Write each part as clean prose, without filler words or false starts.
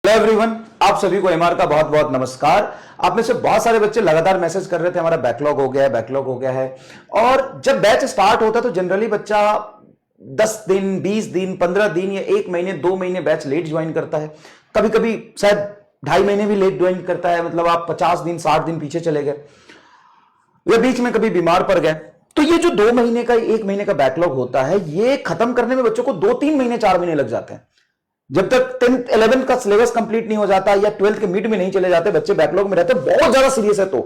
Hello everyone, आप सभी को एमआर का बहुत बहुत नमस्कार। आप में से बहुत सारे बच्चे लगातार मैसेज कर रहे थे हमारा बैकलॉग हो गया है, बैकलॉग हो गया है। और जब बैच स्टार्ट होता है तो जनरली बच्चा 10 दिन, 20 दिन, 15 दिन या 1 महीने, 2 महीने बैच लेट ज्वाइन करता है। कभी कभी शायद 2.5 महीने भी लेट ज्वाइन करता है। मतलब आप 50 दिन, 60 दिन पीछे चले गए या बीच में कभी बीमार पड़ गए, तो ये जो 2 महीने का, 1 महीने का बैकलॉग होता है, ये खत्म करने में बच्चों को 2-3 महीने, 4 महीने लग जाते हैं। जब तक 10th 11th का सिलेबस कंप्लीट नहीं हो जाता या 12th के मिड में नहीं चले जाते, बच्चे बैकलॉग में रहते। बहुत ज्यादा सीरियस है, तो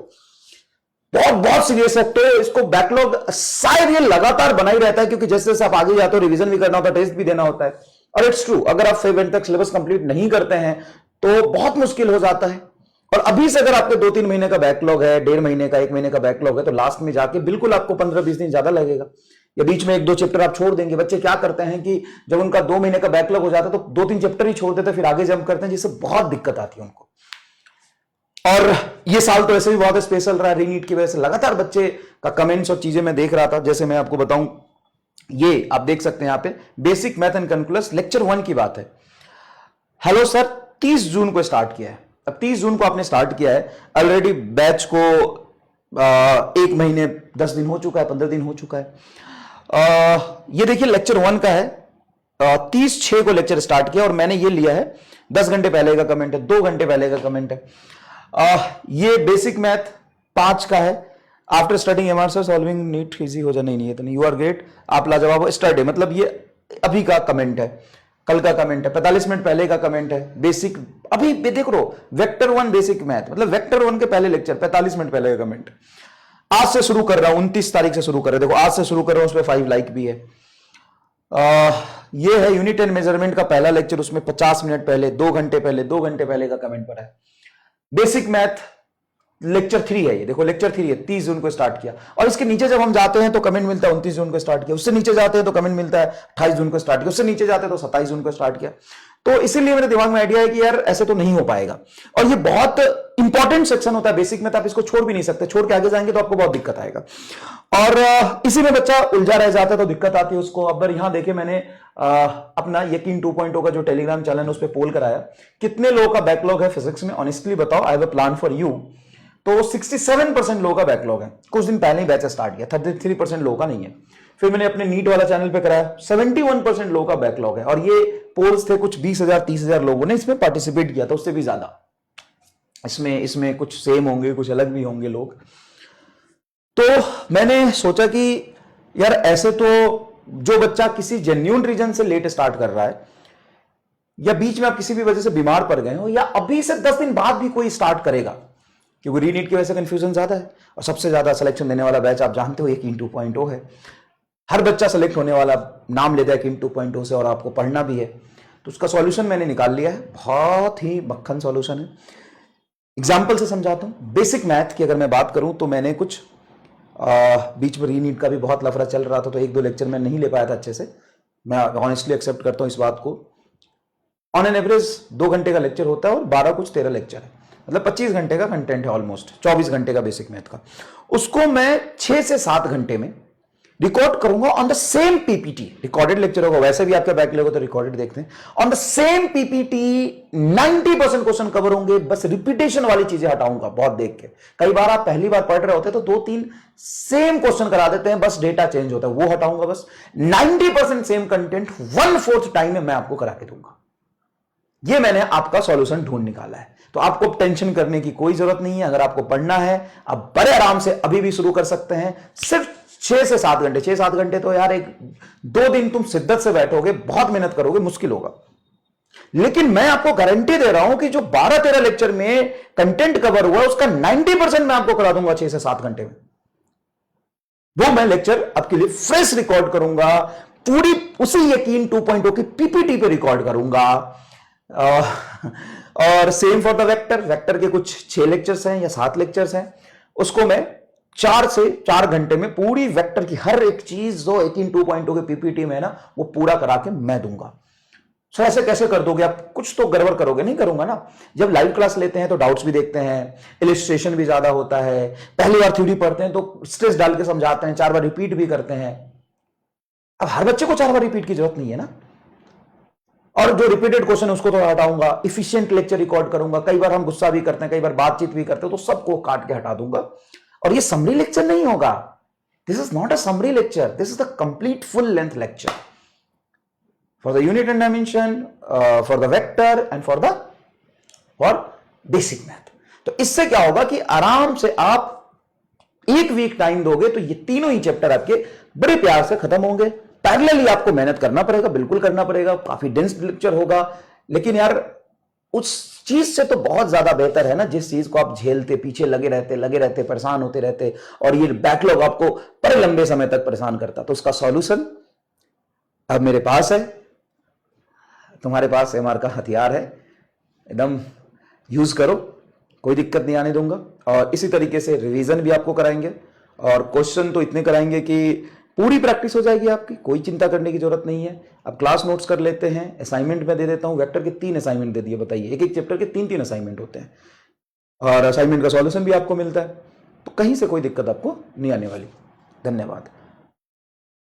बहुत बहुत सीरियस है। तो इसको बैकलॉग शायद ये लगातार बना ही रहता है, क्योंकि जैसे जैसे आप आगे जाते हो रिवीजन भी करना होता है, टेस्ट भी देना होता है। और इट्स ट्रू, अगर आप 7th तक सिलेबस कंप्लीट नहीं करते हैं तो बहुत मुश्किल हो जाता है। और अभी से अगर आपके 2-3 महीने का बैकलॉग है, 1.5 महीने का, 1 महीने का बैकलॉग है, तो लास्ट में जाके बिल्कुल आपको 15-20 दिन ज्यादा लगेगा, या बीच में 1-2 चैप्टर आप छोड़ देंगे। बच्चे क्या करते हैं कि जब उनका 2 महीने का बैकलॉग हो जाता है तो 2-3 चैप्टर ही छोड़ देते हैं, फिर आगे जंप करते हैं, जिससे बहुत दिक्कत आती है उनको। और ये साल तो ऐसे भी बहुत स्पेशल रहा है, रीनीट की वजह से लगातार बच्चे का कमेंट्स और चीजें मैं देख रहा था। जैसे मैं आपको बताऊं, ये आप देख सकते हैं यहाँ पे basic math and calculus lecture 1 की बात है। हेलो सर, 30 जून को स्टार्ट किया है। अब 30 जून को आपने स्टार्ट किया है, ऑलरेडी बैच को 1 महीने 10 दिन हो चुका है, 15 दिन हो चुका है। ये देखिए लेक्चर 1 का है, 30/6 को लेक्चर स्टार्ट किया और मैंने ये लिया है 10 घंटे पहले का कमेंट है, 2 घंटे पहले का कमेंट है। ये बेसिक मैथ 5 का है। After starting MR sir solving NEET easy हो जाए, नहीं है तो नहीं, यू आर ग्रेट, आप लाजवाब स्टार्ट है। मतलब ये अभी का कमेंट है, कल का कमेंट है, 45 मिनट पहले का कमेंट है। बेसिक अभी देख रो, वेक्टर 1 बेसिक मैथ, मतलब वेक्टर 1 के पहले लेक्चर 45 मिनट पहले का कमेंट। आज से शुरू कर रहा हूं, 29 तारीख से शुरू कर रहे, देखो आज से शुरू कर रहा हूं, उस पर 5 लाइक भी है। ये है यूनिट एंड मेजरमेंट का पहला लेक्चर, उसमें 50 मिनट पहले, 2 घंटे पहले, 2 घंटे पहले का कमेंट पड़ा है। बेसिक मैथ लेक्चर 3 है, ये देखो लेक्चर 3 है, 30 जून को स्टार्ट किया। और इसके नीचे जब हम जाते हैं तो कमेंट मिलता है 29 जून को स्टार्ट किया, उससे नीचे जाते हैं तो कमेंट मिलता है 28 जून को स्टार्ट किया, उससे नीचे जाते हैं तो 27 जून को स्टार्ट किया। तो इसीलिए मेरे दिमाग में आइडिया है कि यार ऐसे तो नहीं हो पाएगा। और ये बहुत इंपॉर्टेंट सेक्शन होता है बेसिक में, तो आप इसको छोड़ भी नहीं सकते, छोड़ के आगे जाएंगे तो आपको बहुत दिक्कत आएगा। और इसी में बच्चा उलझा रह जाता है तो दिक्कत आती है उसको। अब यहां देखे मैंने अपना यकीन 2.0 का जो टेलीग्राम चैनल है उस पर पोल कराया, कितने लोगों का बैकलॉग है फिजिक्स में, ऑनेस्टली बताओ, I have a plan for you. तो 67% लोगों का बैकलॉग है, कुछ दिन पहले ही बैच स्टार्ट किया, 33% लोगों का नहीं है। फिर मैंने अपने नीट वाला चैनल पे कराया, 71% लोगों का बैकलॉग है। और ये पोल्स थे, कुछ 20,000 30,000 लोगों ने इसमें पार्टिसिपेट किया था, उससे भी ज्यादा। इसमें कुछ सेम होंगे, कुछ अलग भी होंगे लोग। तो मैंने सोचा कि यार ऐसे तो जो बच्चा किसी जेन्युइन रीजन से लेट स्टार्ट कर रहा है, या बीच में आप किसी भी वजह से बीमार पड़ गए हो, या अभी से 10 दिन बाद भी कोई स्टार्ट करेगा, क्योंकि रीनीट की वजह से कंफ्यूजन ज्यादा है। और सबसे ज्यादा सिलेक्शन देने वाला बैच आप जानते हो यकीन 2.0 है। हर बच्चा सेलेक्ट होने वाला नाम लेता है यकीन 2.0 से, और आपको पढ़ना भी है। तो उसका सॉल्यूशन मैंने निकाल लिया है, बहुत ही मक्खन सॉल्यूशन है। एग्जाम्पल से समझाता हूं। बेसिक मैथ की अगर मैं बात करूं तो मैंने कुछ बीच में रीनीट का भी बहुत लफड़ा चल रहा था, तो 1-2 लेक्चर मैं नहीं ले पाया था अच्छे से, मैं ऑनेस्टली एक्सेप्ट करता हूं इस बात को। ऑन एन एवरेज 2 घंटे का लेक्चर होता है और 12 कुछ 13 लेक्चर है, मतलब 25 घंटे का कंटेंट है, ऑलमोस्ट 24 घंटे का बेसिक मैथ का। उसको मैं 6 से 7 घंटे में रिकॉर्ड करूंगा on the same PPT. Recorded lecture होगा, वैसे भी आपका बैक लगेगा तो रिकॉर्डेड देखते हैं। On the same PPT 90% question cover होंगे, बस रिपीटेशन वाली चीजें हटाऊंगा बहुत देख के। कई बार आप पहली बार पढ़ रहे होते हैं तो 2-3 सेम क्वेश्चन करा देते हैं, बस डेटा चेंज होता है, वो हटाऊंगा। बस 90% सेम कंटेंट 1/4 टाइम में मैं आपको करा के दूंगा। ये मैंने आपका सॉल्यूशन ढूंढ निकाला है, तो आपको टेंशन करने की कोई जरूरत नहीं है। अगर आपको पढ़ना है, आप बड़े आराम से अभी भी शुरू कर सकते हैं। सिर्फ 6 से 7 घंटे, 6-7 घंटे तो यार 1-2 दिन तुम शिद्दत से बैठोगे, बहुत मेहनत करोगे, मुश्किल होगा। लेकिन मैं आपको गारंटी दे रहा हूं कि जो 12-13 लेक्चर में कंटेंट कवर हुआ उसका 90% मैं आपको करा दूंगा 6 से 7 घंटे में। वो मैं लेक्चर आपके लिए फ्रेश रिकॉर्ड करूंगा, पूरी उसी यकीन 2.0 की पीपीटी पे रिकॉर्ड करूंगा। और same for the vector. Vector के कुछ 6 लेक्चर्स हैं या 7 लेक्चर्स हैं, उसको मैं 4 से 4 घंटे में पूरी वेक्टर की हर एक चीज जो 18 2.0 के पीपीटी में है ना, वो पूरा करा के मैं दूंगा। सो ऐसे कैसे कर दोगे आप? कुछ तो गड़बड़ करोगे? नहीं करूंगा ना। जब लाइव क्लास लेते हैं तो डाउट्स भी देखते हैं, इलिस्ट्रेशन भी ज्यादा होता है, पहली बार थ्योरी पढ़ते हैं तो स्ट्रेस डाल के समझाते हैं, 4 बार रिपीट भी करते हैं। अब हर बच्चे को 4 बार रिपीट की जरूरत नहीं है ना। और जो रिपीटेड क्वेश्चन है उसको थोड़ा हटाऊंगा, इफिशिएंट लेक्चर रिकॉर्ड करूंगा, कई बार हम गुस्सा भी करते हैं, कई बार बातचीत भी करते हैं, तो सबको काट के हटा दूंगा। और ये समरी लेक्चर नहीं होगा, this is not a summary lecture, this is the complete full length lecture for the unit and dimension, for the vector and for basic math. तो इससे क्या होगा कि आराम से आप एक वीक टाइम दोगे तो ये तीनों ही चैप्टर आपके बड़े प्यार से खत्म होंगे। पैरेलली आपको मेहनत करना पड़ेगा, बिल्कुल करना पड़ेगा, काफी डेंस लेक्चर होगा, लेकिन यार उस चीज से तो बहुत ज्यादा बेहतर है ना जिस चीज को आप झेलते, पीछे लगे रहते, परेशान होते रहते, और ये बैकलॉग आपको बड़े लंबे समय तक परेशान करता। तो उसका सॉल्यूशन अब मेरे पास है, तुम्हारे पास एमआर का हथियार है, एकदम यूज करो, कोई दिक्कत नहीं आने दूंगा। और इसी तरीके से रिवीजन भी आपको कराएंगे, और क्वेश्चन तो इतने कराएंगे कि पूरी प्रैक्टिस हो जाएगी आपकी, कोई चिंता करने की जरूरत नहीं है। अब क्लास नोट्स कर लेते हैं, असाइनमेंट मैं दे देता हूं। वेक्टर के 3 असाइनमेंट दे दिए, बताइए, एक एक चैप्टर के 3-3 असाइनमेंट होते हैं, और असाइनमेंट का सॉल्यूशन भी आपको मिलता है, तो कहीं से कोई दिक्कत आपको नहीं आने वाली। धन्यवाद।